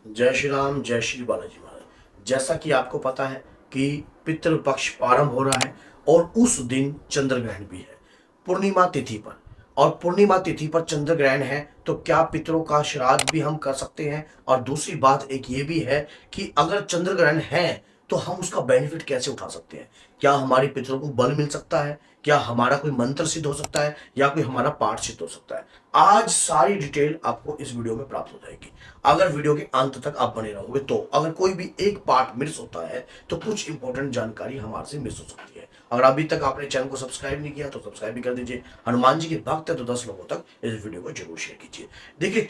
जय श्री राम, जय श्री बालाजी महाराज। जैसा कि आपको पता है कि पितृपक्ष प्रारंभ हो रहा है और उस दिन चंद्र ग्रहण भी है पूर्णिमा तिथि पर। और पूर्णिमा तिथि पर चंद्र ग्रहण है तो क्या पितरों का श्राद्ध भी हम कर सकते हैं? और दूसरी बात एक ये भी है कि अगर चंद्र ग्रहण है तो हम उसका बेनिफिट कैसे उठा सकते हैं? क्या हमारी पितरों को बल मिल सकता है? क्या हमारा कोई मंत्र सिद्ध हो सकता है या कोई हमारा पाठ सिद्ध हो सकता है? आज सारी डिटेल आपको इस वीडियो में प्राप्त हो जाएगी अगर वीडियो के अंत तक आप बने रहोगे। तो अगर कोई भी एक पार्ट मिस होता है तो कुछ इंपॉर्टेंट जानकारी हमारे से मिस हो सकती है। अगर अभी तक आपने चैनल को सब्सक्राइब नहीं किया तो सब्सक्राइब भी कर दीजिए। हनुमान जी के भक्त है तो 10 लोगों तक इस वीडियो को जरूर शेयर कीजिए। देखिए,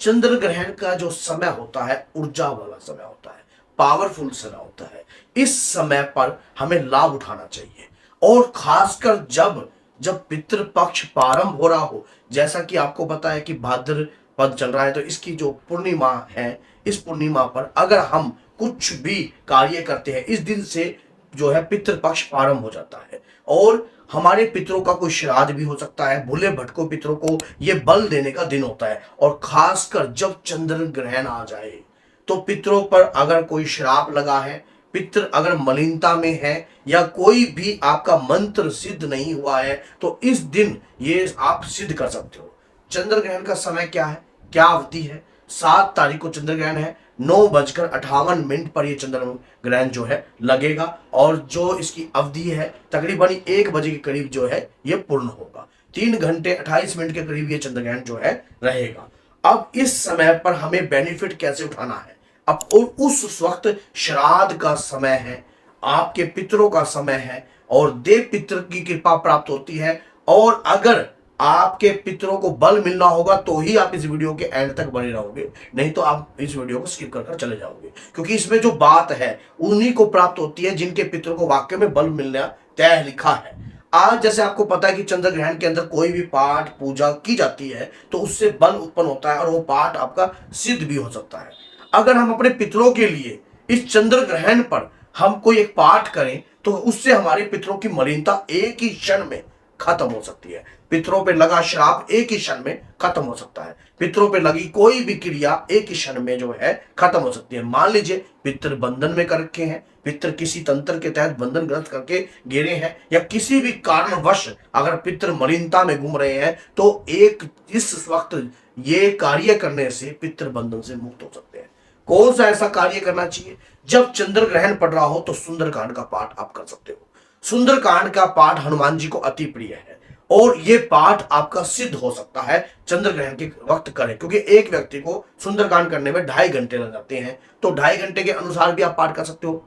चंद्र ग्रहण का जो समय होता है ऊर्जा वाला समय होता है, पावरफुल समय होता है। इस समय पर हमें लाभ उठाना चाहिए और खासकर जब जब पितृपक्ष प्रारंभ हो रहा हो। जैसा कि आपको पता है कि भाद्रपद चल रहा है तो इसकी जो पूर्णिमा है, इस पूर्णिमा पर अगर हम कुछ भी कार्य करते हैं इस दिन से जो है पितृपक्ष प्रारंभ हो जाता है और हमारे पितरों का कोई श्राद्ध भी हो सकता है। भूले भटको पितरों को ये बल देने का दिन होता है। और खासकर जब चंद्र ग्रहण आ जाए तो पितरों पर अगर कोई श्राप लगा है, पितृ अगर मलिनता में है या कोई भी आपका मंत्र सिद्ध नहीं हुआ है तो इस दिन ये आप सिद्ध कर सकते हो। चंद्र ग्रहण का समय क्या है, क्या अवधि है? 7 तारीख को चंद्र ग्रहण है। 9:58 पर ये चंद्र ग्रहण जो है लगेगा और जो इसकी अवधि है तकरीबन 1 बजे के करीब जो है ये पूर्ण होगा। 3 घंटे 28 मिनट के करीब ये चंद्र ग्रहण जो है रहेगा। अब इस समय पर हमें बेनिफिट कैसे उठाना है? अब उस वक्त श्राद्ध का समय है, आपके पितरों का समय है और देव पितर की कृपा प्राप्त होती है। और अगर आपके पितरों को बल मिलना होगा तो ही आप इस वीडियो के एंड तक बने रहोगे, नहीं तो आप इस वीडियो को स्किप कर चले जाओगे। क्योंकि इसमें जो बात है उन्हीं को प्राप्त होती है जिनके पितरों को वाकई में बल मिलना तय लिखा है। आज जैसे आपको पता है कि चंद्र ग्रहण के अंदर कोई भी पाठ पूजा की जाती है तो उससे बल उत्पन्न होता है और वो पाठ आपका सिद्ध भी हो सकता है। अगर हम अपने पितरों के लिए इस चंद्र ग्रहण पर हम कोई एक पाठ करें तो उससे हमारे पितरों की मलिनता एक ही क्षण में खत्म हो सकती है। पितरों पे लगा श्राप एक ही क्षण में खत्म हो सकता है। पितरों पे लगी कोई भी क्रिया एक ही क्षण में जो है खत्म हो सकती है। मान लीजिए पितृ बंधन में कर रखे हैं, पितृ किसी तंत्र के तहत बंधन ग्रस्त करके गिरे हैं या किसी भी कारणवश अगर पितृ मलिनता में घूम रहे हैं तो एक इस वक्त ये कार्य करने से पितृ बंधन से मुक्त हो सकते हैं। कौन सा ऐसा कार्य करना चाहिए? जब चंद्र ग्रहण पड़ रहा हो तो सुंदरकांड का पाठ आप कर सकते हो। सुंदरकांड का पाठ हनुमान जी को अति प्रिय है और ये पाठ आपका सिद्ध हो सकता है चंद्र ग्रहण के वक्त करें। क्योंकि एक व्यक्ति को सुंदरकांड करने में 2.5 घंटे लग जाते हैं तो 2.5 घंटे के अनुसार भी आप पाठ कर सकते हो।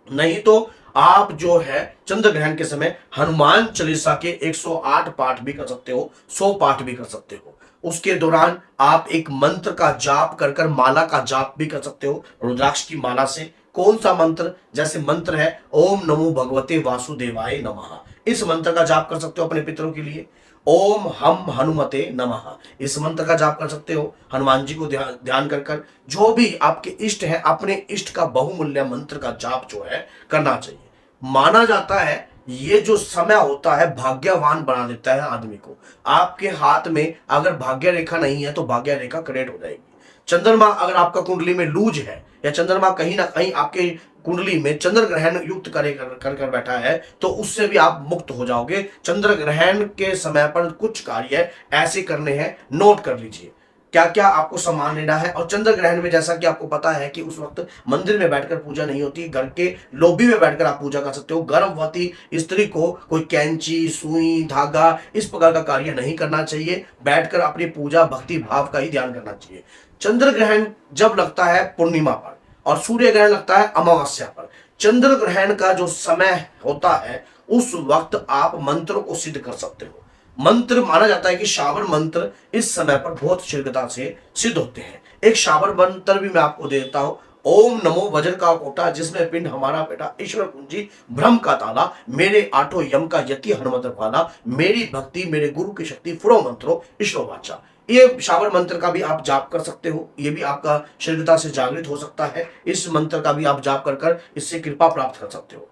नहीं तो आप जो है चंद्र ग्रहण के समय हनुमान चालीसा के 108 पाठ भी कर सकते हो, 100 पाठ भी कर सकते हो। उसके दौरान आप एक मंत्र का जाप कर कर माला का जाप भी कर सकते हो रुद्राक्ष की माला से। कौन सा मंत्र? जैसे मंत्र है ओम नमो भगवते वासुदेवाय नमः, इस मंत्र का जाप कर सकते हो अपने पितरों के लिए। ओम हम हनुमते नमः, इस मंत्र का जाप कर सकते हो हनुमान जी को ध्यान कर कर। जो भी आपके इष्ट है अपने इष्ट का बहुमूल्य मंत्र का जाप जो है करना चाहिए। माना जाता है ये जो समय होता है भाग्यवान बना देता है आदमी को। आपके हाथ में अगर भाग्य रेखा नहीं है तो भाग्य रेखा क्रिएट हो जाएगी। चंद्रमा अगर आपका कुंडली में लूज है या चंद्रमा कहीं ना कहीं आपके कुंडली में चंद्र ग्रहण युक्त कर बैठा है तो उससे भी आप मुक्त हो जाओगे। चंद्र ग्रहण के समय पर कुछ कार्य ऐसे करने हैं, नोट कर लीजिए क्या क्या आपको सामान लेना है। और चंद्र ग्रहण में जैसा कि आपको पता है कि उस वक्त मंदिर में बैठकर पूजा नहीं होती, घर के लॉबी में बैठकर आप पूजा कर सकते हो। गर्भवती स्त्री को कोई कैंची सुई धागा इस प्रकार का कार्य नहीं करना चाहिए, बैठकर अपनी पूजा भक्ति भाव का ही ध्यान करना चाहिए। चंद्र ग्रहण जब लगता है पूर्णिमा पर और सूर्य ग्रहण लगता है अमावस्या पर, चंद्र ग्रहण का जो समय होता है उस वक्त आप मंत्रों को सिद्ध कर सकते हो। मंत्र माना जाता है कि शाबर मंत्र इस समय पर बहुत शीघ्रता से सिद्ध होते हैं। एक शाबर मंत्र भी मैं आपको देता हूं। ओम नमो वज्र का कोटा जिसमें पिंड हमारा बेटा ईश्वर कुंजी ब्रह्म का ताला मेरे आठों यम का यति हनुमत पाला मेरी भक्ति मेरे गुरु की शक्ति फुरो मंत्रो ईश्वर वाचा। ये शाबर मंत्र का भी आप जाप कर सकते हो, ये भी आपका शीघ्रता से जागृत हो सकता है। इस मंत्र का भी आप जाप कर कर इससे कृपा प्राप्त कर सकते हो।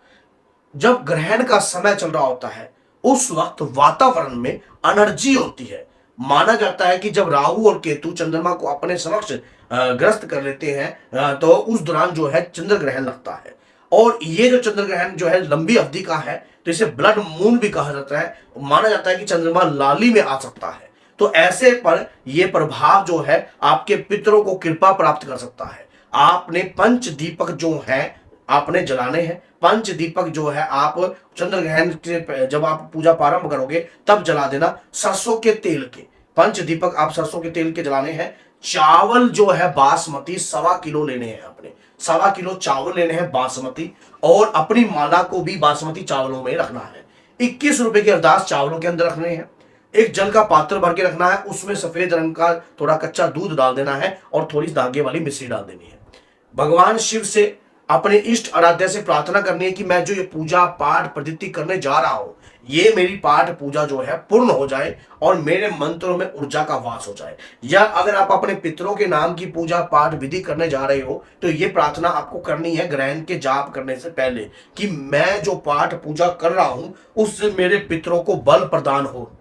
जब ग्रहण का समय चल रहा होता है उस वक्त वातावरण में एनर्जी होती है। माना जाता है कि जब राहु और केतु चंद्रमा को अपने समक्ष ग्रस्त कर लेते हैं तो उस दौरान जो है चंद्र ग्रहण लगता है। और ये जो चंद्र ग्रहण जो है लंबी अवधि का है, तो इसे ब्लड मून भी कहा जाता है। माना जाता है कि चंद्रमा लाली में आ सकता है। तो ऐसे पर यह प्रभाव जो है आपके पितरों को कृपा प्राप्त कर सकता है। आपने पंच दीपक जो है आपने जलाने हैं। पंच दीपक जो है आप चंद्र ग्रहण के जब आप पूजा प्रारंभ करोगे तब जला देना, सरसों के तेल के। पंच दीपक आप सरसों के तेल के जलाने हैं। चावल जो है बासमती 1.25 किलो लेने हैं आपने। 1.25 किलो चावल लेने हैं बासमती, और अपनी माला को भी बासमती चावलों में रखना है। 21 रुपए के अरदास चावलों के अंदर रखने हैं। एक जल का पात्र भर के रखना है, उसमें सफेद रंग का थोड़ा कच्चा दूध डाल देना है और थोड़ी धागे वाली मिश्री डाल देनी है। भगवान शिव से अपने इष्ट आराध्य से प्रार्थना करनी है कि मैं जो ये पूजा पाठ पद्धति करने जा रहा हूं, ये मेरी पाठ पूजा जो है पूर्ण हो जाए और मेरे मंत्रों में ऊर्जा का वास हो जाए। या अगर आप अपने पितरों के नाम की पूजा पाठ विधि करने जा रहे हो तो ये प्रार्थना आपको करनी है ग्रहण के जाप करने से पहले कि मैं जो पाठ पूजा कर रहा हूं उससे मेरे पितरों को बल प्रदान हो,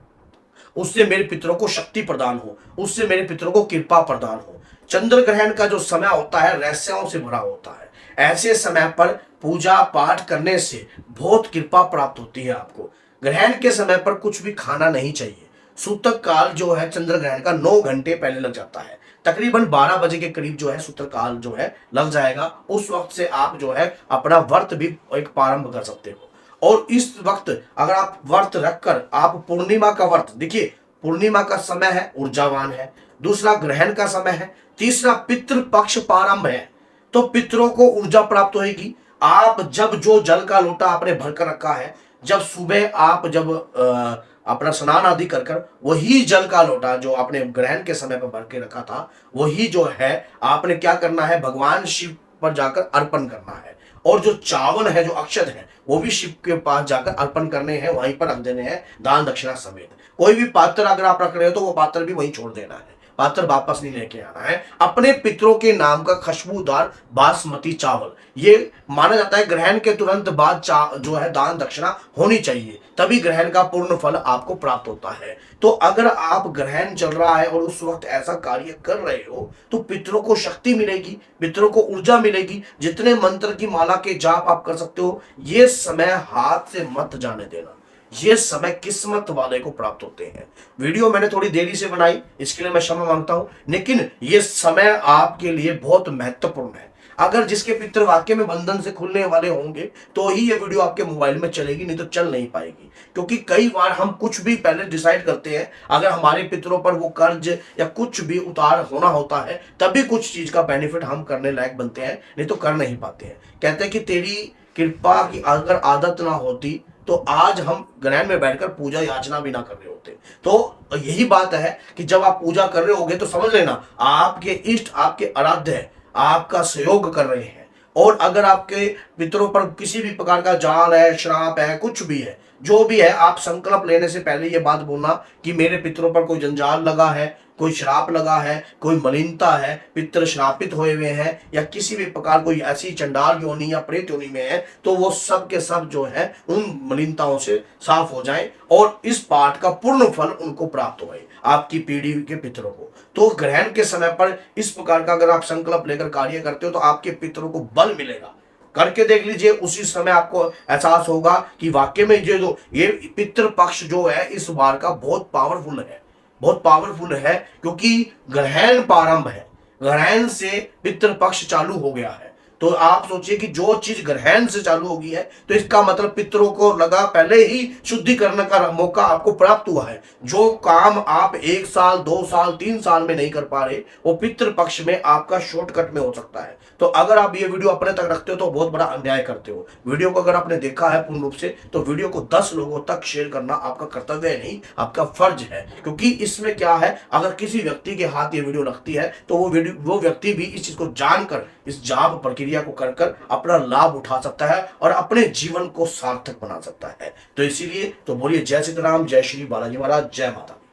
उससे मेरे पितरों को शक्ति प्रदान हो, उससे मेरे पितरों को कृपा प्रदान हो। चंद्र ग्रहण का जो समय होता है रहस्यों से भरा होता है। ऐसे समय पर पूजा पाठ करने से बहुत कृपा प्राप्त होती है आपको। ग्रहण के समय पर कुछ भी खाना नहीं चाहिए। सूतक काल जो है चंद्र ग्रहण का 9 घंटे पहले लग जाता है। तकरीबन 12 बजे के करीब जो है सूतक काल जो है लग जाएगा। उस वक्त से आप जो है अपना व्रत भी एक प्रारंभ कर सकते हो। और इस वक्त अगर आप व्रत रखकर आप पूर्णिमा का व्रत, देखिए पूर्णिमा का समय है, ऊर्जावान है। दूसरा ग्रहण का समय है। तीसरा पितृ पक्ष प्रारंभ है, तो पितरों को ऊर्जा प्राप्त होगी। आप जब जो जल का लोटा आपने भरकर रखा है, जब सुबह आप जब अपना स्नान आदि कर कर वही जल का लोटा जो आपने ग्रहण के समय पर भर के रखा था, वही जो है आपने क्या करना है, भगवान शिव पर जाकर अर्पण करना है। और जो चावल है, जो अक्षत है, वो भी शिव के पास जाकर अर्पण करने हैं, वहीं पर रख देने हैं दान दक्षिणा समेत। कोई भी पात्र अगर आप रख रहे हो तो वो पात्र भी वहीं छोड़ देना है, पात्र वापस नहीं लेके आना है। अपने पितरों के नाम का खुशबूदार बासमती चावल, ये माना जाता है ग्रहण के तुरंत बाद जो है दान दक्षिणा होनी चाहिए, तभी ग्रहण का पूर्ण फल आपको प्राप्त होता है। तो अगर आप ग्रहण चल रहा है और उस वक्त ऐसा कार्य कर रहे हो तो पितरों को शक्ति मिलेगी, पितरों को ऊर्जा मिलेगी। जितने मंत्र की माला के जाप आप कर सकते हो, ये समय हाथ से मत जाने देना। ये समय किस्मत वाले को प्राप्त होते हैं। वीडियो मैंने थोड़ी देरी से बनाई, इसके लिए मैं क्षमा मांगता हूं, लेकिन ये समय आपके लिए बहुत महत्वपूर्ण है। अगर जिसके पितृ वाक्य में बंधन से खुलने वाले होंगे तो ही ये वीडियो आपके मोबाइल में चलेगी, नहीं तो चल नहीं पाएगी। क्योंकि कई बार हम कुछ भी पहले डिसाइड करते हैं, अगर हमारे पितरों पर वो कर्ज या कुछ भी उतार होना होता है तभी कुछ चीज का बेनिफिट हम करने लायक बनते हैं, नहीं तो कर नहीं पाते हैं। कहते हैं कि तेरी कृपा की अगर आदत ना होती तो आज हम ग्रहण में बैठकर पूजा याचना भी ना कर रहे होते। तो यही बात है कि जब आप पूजा कर रहे होगे तो समझ लेना आपके इष्ट, आपके आराध्य आपका सहयोग कर रहे हैं। और अगर आपके पितरों पर किसी भी प्रकार का जाल है, श्राप है, कुछ भी है, जो भी है, आप संकल्प लेने से पहले ये बात बोलना कि मेरे पितरों पर कोई जंजाल लगा है, कोई श्राप लगा है, कोई मलिनता है, पितर श्रापित हुए हुए हैं, या किसी भी प्रकार कोई ऐसी चंडाल योनि या प्रेत योनि में है, तो वो सब के सब जो है उन मलिनताओं से साफ हो जाएं और इस पाठ का पूर्ण फल उनको प्राप्त हो आपकी पीढ़ी के पितरों को। तो ग्रहण के समय पर इस प्रकार का अगर आप संकल्प लेकर कार्य करते हो तो आपके पितरों को बल मिलेगा। करके देख लीजिए, उसी समय आपको एहसास होगा कि वाकई में ये पितृ पक्ष जो है इस बार का बहुत पावरफुल है, बहुत पावरफुल है। क्योंकि ग्रहण प्रारंभ है, ग्रहण से पितृ पक्ष चालू हो गया है। तो आप सोचिए कि जो चीज ग्रहण से चालू होगी है तो इसका मतलब पितरों को लगा पहले ही शुद्धिकरण का मौका आपको प्राप्त हुआ है। जो काम आप 1 साल 2 साल 3 साल में नहीं कर पा रहे, वो पितृ पक्ष में आपका शॉर्टकट में हो सकता है। तो अगर आप ये वीडियो अपने तक रखते हो तो बहुत बड़ा अन्याय करते हो। वीडियो को अगर आपने देखा है पूर्ण रूप से तो वीडियो को 10 लोगों तक शेयर करना आपका कर्तव्य है, नहीं आपका फर्ज है। क्योंकि इसमें क्या है, अगर किसी व्यक्ति के हाथ ये वीडियो लगती है तो वो व्यक्ति भी इस चीज को जानकर इस जाप प्रक्रिया को कर कर अपना लाभ उठा सकता है और अपने जीवन को सार्थक बना सकता है। तो इसीलिए तो बोलिए जय सीता राम, जय श्री बालाजी महाराज, जय माता।